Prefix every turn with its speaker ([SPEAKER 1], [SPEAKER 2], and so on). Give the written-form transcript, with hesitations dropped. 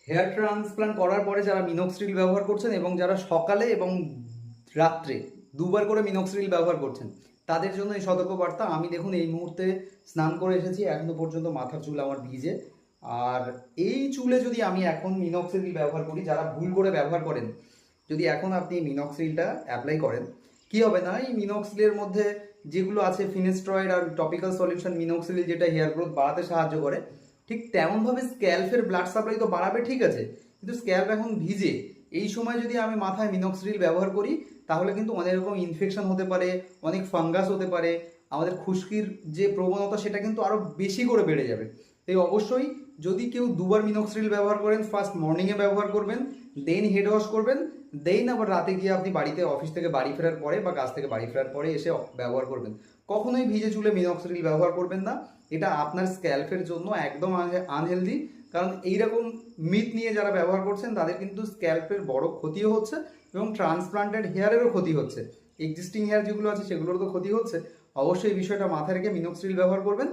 [SPEAKER 1] Hair transplant করার পরে যারা মিনক্সিডিল ব্যবহার করছেন এবং যারা সকালে এবং রাত্রে দুবার করে মিনক্সিডিল ব্যবহার করছেন তাদের জন্য এই সতর্কবার্তা। আমি দেখুন এই মুহূর্তে স্নান করে এসেছি, এখনো পর্যন্ত মাথার চুল আমার ভিজে। আর এই চুলে যদি আমি এখন মিনক্সিডিল ব্যবহার করি, যারা ভুল করে ব্যবহার করেন, যদি এখন আপনি মিনক্সিডিলটা অ্যাপ্লাই করেন, কি হবে না, এই মিনক্সিডিলের মধ্যে যেগুলো আছে ফিনেস্ট্রয়েড আর টপিক্যাল সলিউশন মিনক্সিডিল যেটা হেয়ার গ্রোথ বাড়াতে সাহায্য করে, ঠিক তেমনভাবে স্ক্যাল্পের ব্লাড সাপ্লাই তো বাড়াবে, ঠিক আছে, কিন্তু স্ক্যাল্প এখন ভিজে, এই সময় যদি আমি মাথায় মিনক্সিডিল ব্যবহার করি তাহলে কিন্তু অনেক রকম ইনফেকশন হতে পারে, অনেক ফাঙ্গাস হতে পারে, আমাদের খুশকির যে প্রবণতা সেটা কিন্তু আরও বেশি করে বেড়ে যাবে। তাই অবশ্যই যদি কেউ দুবার মিনক্সিডিল ব্যবহার করেন, ফার্স্ট মর্নিংয়ে ব্যবহার করবেন, দেন হেড ওয়াশ করবেন, দেন আবার রাতে গিয়ে আপনি বাড়িতে অফিস থেকে বাড়ি ফেরার পরে বা কাজ থেকে বাড়ি ফেরার পরে এসে ব্যবহার করবেন। কখনোই ভিজে চুলে মিনক্সিডিল ব্যবহার করবেন না, এটা আপনার স্ক্যাল্পের জন্য একদম আনহেলদি। কারণ এইরকম মিথ নিয়ে যারা ব্যবহার করছেন তাদের কিন্তু স্ক্যাল্পের বড় ক্ষতিও হচ্ছে এবং ট্রান্সপ্লান্টেড হেয়ারেরও ক্ষতি হচ্ছে, এক্সিস্টিং হেয়ার যেগুলো আছে সেগুলোরও তো ক্ষতি হচ্ছে। অবশ্যই এই বিষয়টা মাথায় রেখে মিনক্সিডিল ব্যবহার করবেন।